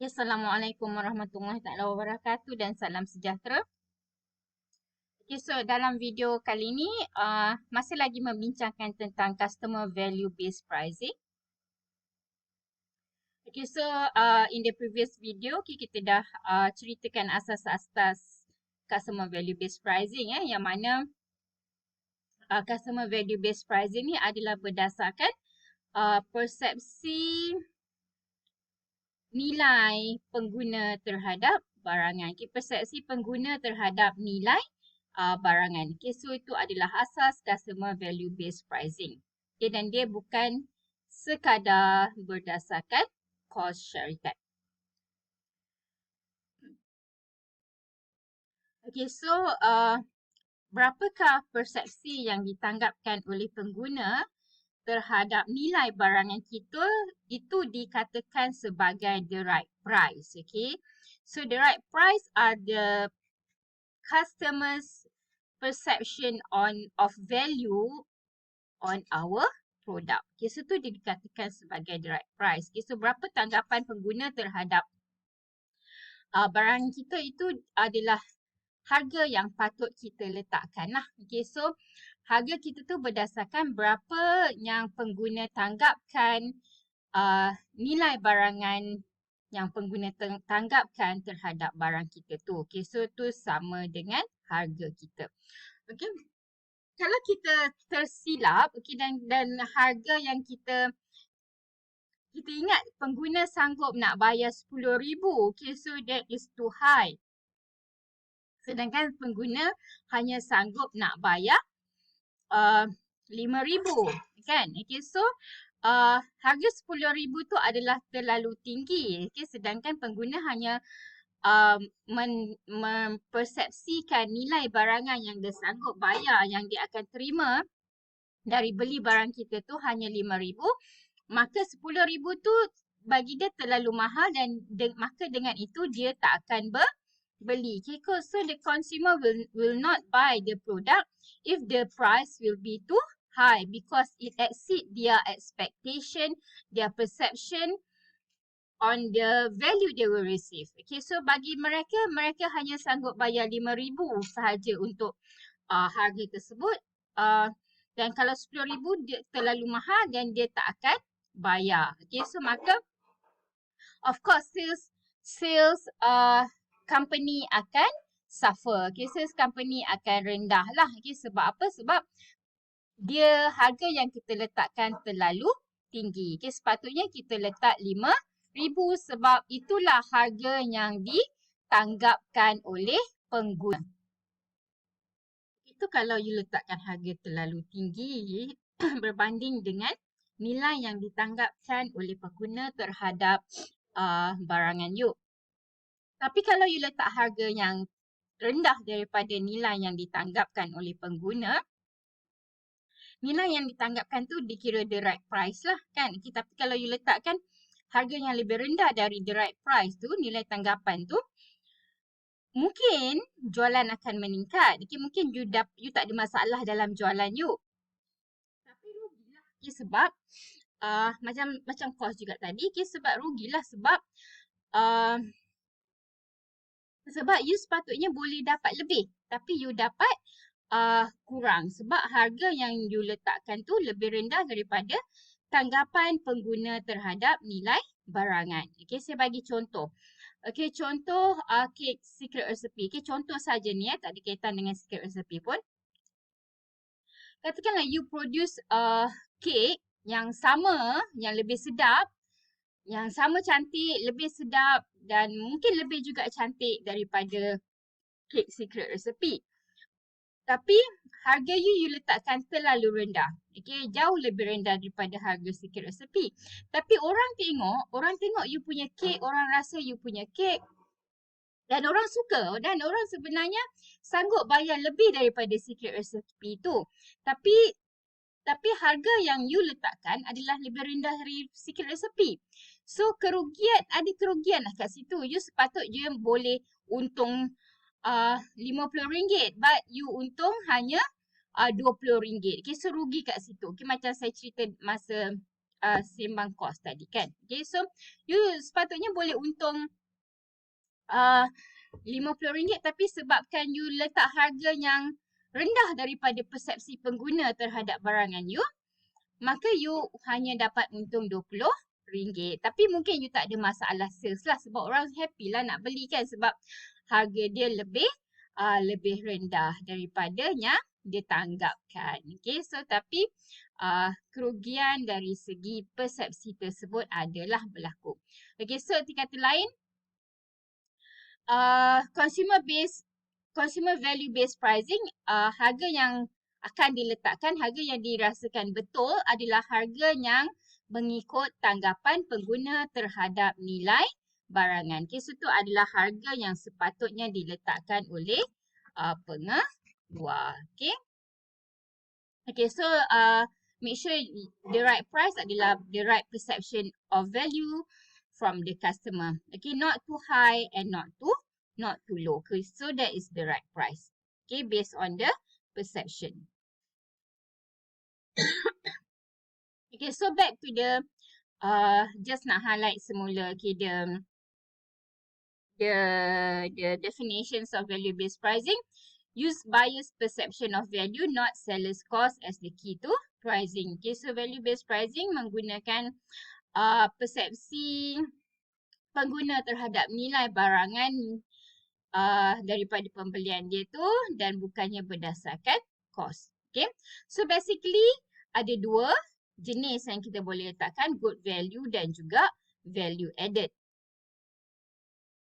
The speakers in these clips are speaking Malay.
Ya, Assalamualaikum warahmatullahi taala wabarakatuh dan salam sejahtera. Okay, so dalam video kali ini masih lagi membincangkan tentang customer value based pricing. Okay, so in the previous video kita dah ceritakan asas-asas customer value based pricing yang mana customer value based pricing ni adalah berdasarkan persepsi nilai pengguna terhadap barangan. Okay, persepsi pengguna terhadap nilai barangan. Okay, so itu adalah asas customer value based pricing. Okay, dan dia bukan sekadar berdasarkan cost syarikat. Okay, so berapakah persepsi yang ditanggapkan oleh pengguna terhadap nilai barangan kita itu dikatakan sebagai the right price. Okay, so the right price are the customers perception of value on our product. Okay, so tu dia dikatakan sebagai the right price. Okay, so berapa tanggapan pengguna terhadap barang kita itu adalah harga yang patut kita letakkan lah. Okay, so harga kita tu berdasarkan berapa yang pengguna tanggapkan nilai barangan yang pengguna tanggapkan terhadap barang kita tu. Okay, so tu sama dengan harga kita. Okay, kalau kita tersilap, okay, dan harga yang kita ingat pengguna sanggup nak bayar 10,000, okay, so that is too high. Sedangkan pengguna hanya sanggup nak bayar 5,000, kan? Okay, so harga 10,000 tu adalah terlalu tinggi. Okay, sedangkan pengguna hanya mempersepsikan nilai barangan yang dia sanggup bayar, yang dia akan terima dari beli barang kita tu hanya 5,000, maka 10,000 tu bagi dia terlalu mahal dan maka dengan itu dia tak akan beli. Okay, so the consumer will not buy the product if the price will be too high because it exceed their expectation, their perception on the value they will receive. Okay, so bagi mereka hanya sanggup bayar 5,000 sahaja untuk harga tersebut. Dan kalau 10,000 dia terlalu mahal dan dia tak akan bayar. Okay, so maka of course sales company akan suffer. Okay, sales company akan rendah lah. Okay, sebab apa? Sebab dia harga yang kita letakkan terlalu tinggi. Okay, sepatutnya kita letak 5,000 sebab itulah harga yang ditanggapkan oleh pengguna. Itu kalau you letakkan harga terlalu tinggi berbanding dengan nilai yang ditanggapkan oleh pengguna terhadap barangan you. Tapi kalau you letak harga yang rendah daripada nilai yang ditanggapkan oleh pengguna, nilai yang ditanggapkan tu dikira the right price lah, kan? Okay, tapi kalau you letakkan harga yang lebih rendah dari the right price tu, nilai tanggapan tu, mungkin jualan akan meningkat. Okay, mungkin you tak ada masalah dalam jualan you. Tapi rugilah. Okay, sebab macam cost juga tadi. Okay, sebab rugilah sebab you sepatutnya boleh dapat lebih. Tapi you dapat kurang. Sebab harga yang you letakkan tu lebih rendah daripada tanggapan pengguna terhadap nilai barangan. Okay, saya bagi contoh. Okay, contoh kek secret recipe. Okay, contoh saja ni tak ada kaitan dengan secret recipe pun. Katakanlah you produce kek yang sama, yang lebih sedap, yang sama cantik, lebih sedap dan mungkin lebih juga cantik daripada kek secret recipe. Tapi harga you letakkan terlalu rendah. Okay, jauh lebih rendah daripada harga secret recipe. Tapi orang tengok you punya kek, orang rasa you punya kek dan orang suka dan orang sebenarnya sanggup bayar lebih daripada secret recipe tu. Tapi harga yang you letakkan adalah lebih rendah dari secret recipe. So ada kerugian lah kat situ. You sepatutnya boleh untung RM50 but you untung hanya RM20. Okay, so rugi kat situ. Okay, macam saya cerita masa sembang kos tadi kan. Okay, so you sepatutnya boleh untung RM50 tapi sebabkan you letak harga yang rendah daripada persepsi pengguna terhadap barangan you, maka you hanya dapat untung RM20. Tapi mungkin you tak ada masalah sales lah sebab orang happy lah nak beli kan sebab harga dia lebih rendah daripada yang dia tanggapkan. Okay, so tapi kerugian dari segi persepsi tersebut adalah berlaku. Okay, so di kata lain, consumer value based pricing, harga yang akan diletakkan, harga yang dirasakan betul adalah harga yang mengikut tanggapan pengguna terhadap nilai barangan. Okay, so itu adalah harga yang sepatutnya diletakkan oleh pengeluar. Okay. Okay, so make sure the right price adalah the right perception of value from the customer. Okay, not too high and not too low. Okay, so that is the right price. Okay, based on the perception. Okay, so back to the just nak highlight semula. Okay, the definitions of value based pricing. Use buyer's perception of value, not seller's cost as the key to pricing. Okay, so value based pricing menggunakan persepsi pengguna terhadap nilai barangan daripada pembelian dia tu dan bukannya berdasarkan cost. Okay, so basically ada dua jenis yang kita boleh letakkan, good value dan juga value added.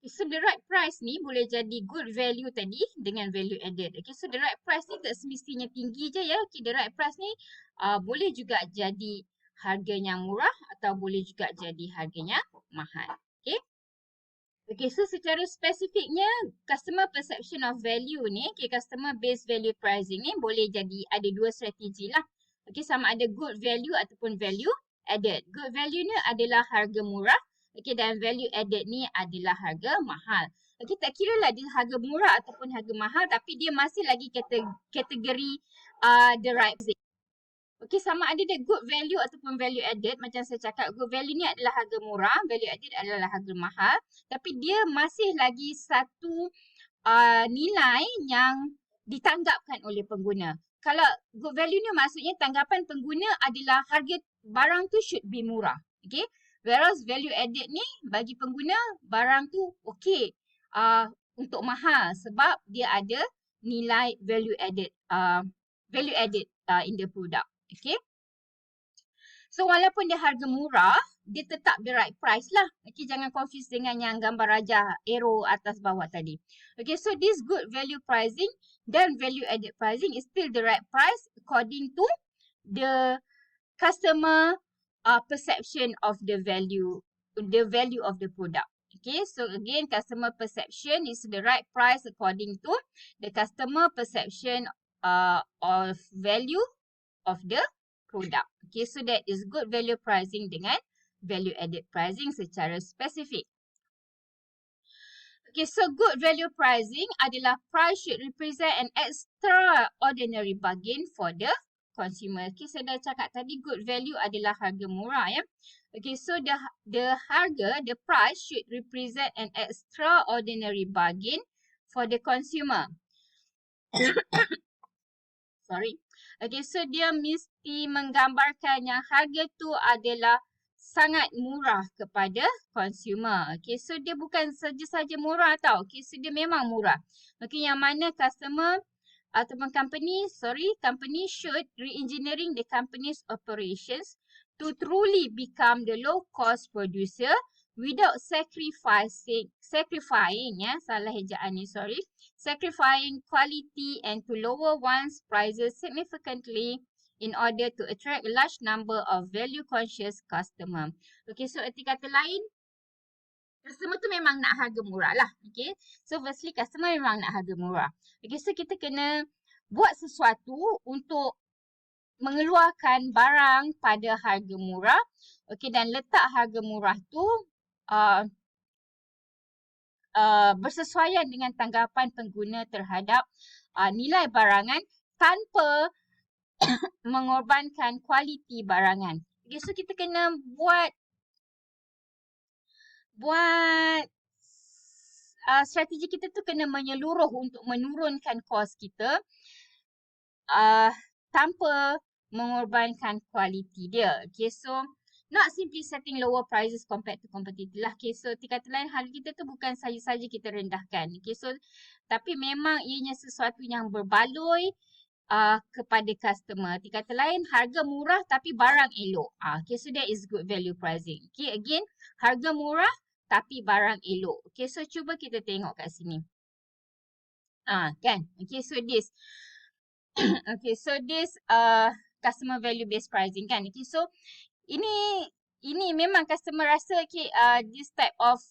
So the right price ni boleh jadi good value tadi dengan value added. Okay, so the right price ni tak semestinya tinggi je ya. Okay, the right price ni boleh juga jadi harganya murah atau boleh juga jadi harganya mahal. Okay. Okay, so secara spesifiknya customer perception of value ni, okay, customer based value pricing ni boleh jadi ada dua strategi lah. Okay, sama ada good value ataupun value added. Good value ni adalah harga murah. Okay, dan value added ni adalah harga mahal. Okay, tak kira lah dia harga murah ataupun harga mahal tapi dia masih lagi kategori the right pricing. Okay, sama ada dia good value ataupun value added. Macam saya cakap, good value ni adalah harga murah, value added adalah harga mahal. Tapi dia masih lagi satu nilai yang ditanggapkan oleh pengguna. Kalau good value ni maksudnya tanggapan pengguna adalah harga barang tu should be murah. Okay. Whereas value added ni bagi pengguna barang tu okay untuk mahal sebab dia ada nilai value added in the product. Okay. So walaupun dia harga murah, dia tetap the right price lah. Okay, jangan confuse dengan yang gambar rajah arrow atas bawah tadi. Okay, so this good value pricing dan value added pricing is still the right price according to the customer perception of the value of the product. Okay, so again, customer perception is the right price according to the customer perception of value of the product. Okay, so that is good value pricing dengan value added pricing secara spesifik. Okay, so good value pricing adalah price should represent an extraordinary bargain for the consumer. Okay, saya dah cakap tadi good value adalah harga murah ya. Okay, so the price should represent an extraordinary bargain for the consumer. Sorry. Okay, so dia mesti menggambarkan yang harga tu adalah sangat murah kepada consumer. Okay, so dia bukan saja-saja murah tau. Okay, so dia memang murah. Okay, yang mana customer ataupun company should re-engineering the company's operations to truly become the low-cost producer without sacrificing quality and to lower one's prices significantly in order to attract a large number of value-conscious customer. Okay, so erti kata lain, customer tu memang nak harga murah lah. Okay, so firstly customer memang nak harga murah. Okay, so kita kena buat sesuatu untuk mengeluarkan barang pada harga murah. Okay, dan letak harga murah tu bersesuaian dengan tanggapan pengguna terhadap nilai barangan tanpa mengorbankan kualiti barangan. Okay, so kita kena buat strategi kita tu kena menyeluruh untuk menurunkan kos kita tanpa mengorbankan kualiti dia. Okay, so not simply setting lower prices compared to competitor lah. Okay, so kata lain harga kita tu bukan saja-saja kita rendahkan. Okay, so tapi memang ianya sesuatu yang berbaloi kepada customer. Kata lain harga murah tapi barang elok. Okay, so that is good value pricing. Okay, again harga murah tapi barang elok. Okay, so cuba kita tengok kat sini. Kan? Okay, so this okay, so this customer value based pricing kan. Okay, so ini memang customer rasa okay, this type of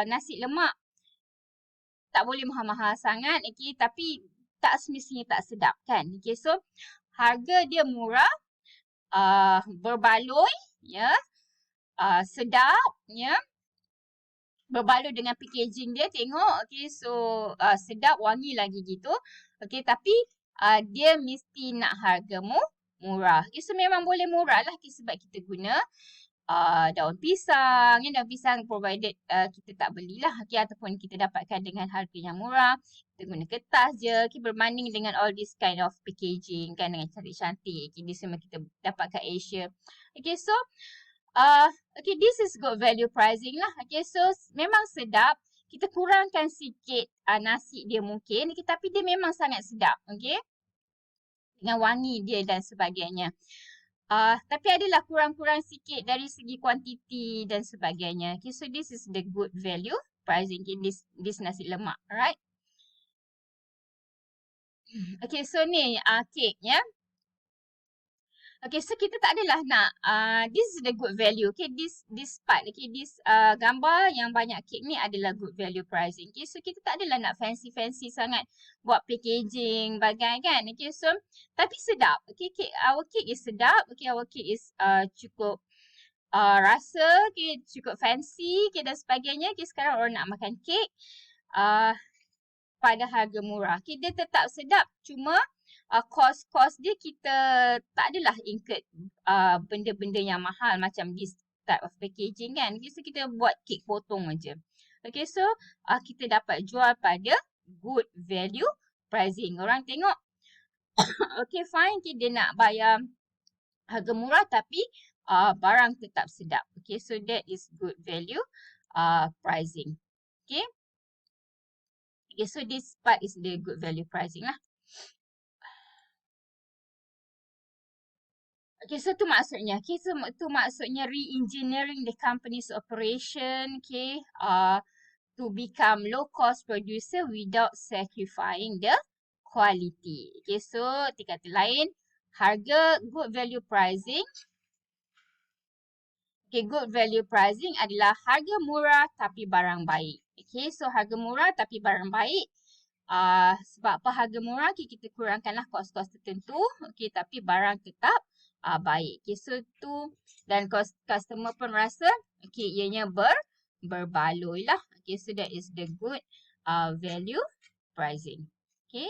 nasi lemak tak boleh mahal-mahal sangat, okay, tapi tak semestinya tak sedap kan. Okay, so harga dia murah, berbaloi, ya, sedap, ya, berbaloi dengan packaging dia, tengok, okay, so sedap, wangi lagi gitu, okay, tapi dia mesti nak harga murah. Okay, so memang boleh murah lah okay, sebab kita guna daun pisang, daun pisang provided kita tak belilah, okay, ataupun kita dapatkan dengan harga yang murah, kita guna kertas je, okay, berbanding dengan all this kind of packaging kan, dengan cantik-cantik, okay, this semua kita dapat kat Asia. Okay, so okay, this is good value pricing lah. Okay, so memang sedap. Kita kurangkan sikit nasi dia mungkin, okay, tapi dia memang sangat sedap. Okay, dengan wangi dia dan sebagainya. Tapi adalah kurang-kurang sikit dari segi kuantiti dan sebagainya. Okay, so this is the good value pricing. Okay, this nasi lemak, right? Okay, so ni cake, ya. Yeah? Okay, so kita tak adalah nak, this is the good value. Okay, this part, okay, this gambar yang banyak kek ni adalah good value pricing. Okay, so kita tak adalah nak fancy-fancy sangat buat packaging, bagai kan. Okay, so tapi sedap. Okay, our cake is sedap. Okay, our cake is cukup rasa, okay, cukup fancy, okay, dan sebagainya. Okay, sekarang orang nak makan kek pada harga murah. Okay, dia tetap sedap, cuma kos-kos dia kita tak adalah incurred benda-benda yang mahal macam this type of packaging kan. Okay, so kita buat kek potong aja. Okay, so kita dapat jual pada good value pricing. Orang tengok, okay fine, okay, dia nak bayar harga murah tapi barang tetap sedap. Okay, so that is good value pricing. Okay. Okay, so this part is the good value pricing lah. Okay, so tu maksudnya. Okay, so tu maksudnya re-engineering the company's operation, okay, to become low-cost producer without sacrificing the quality. Okay, so kata lain, harga good value pricing. Okay, good value pricing adalah harga murah tapi barang baik. Okay, so harga murah tapi barang baik. Sebab apa harga murah, okay, kita kurangkanlah kos-kos tertentu, okay, tapi barang tetap baik. Okay, so tu dan customer pun rasa okay, ianya berbaloi lah. Okay, so that is the good value pricing. Okay.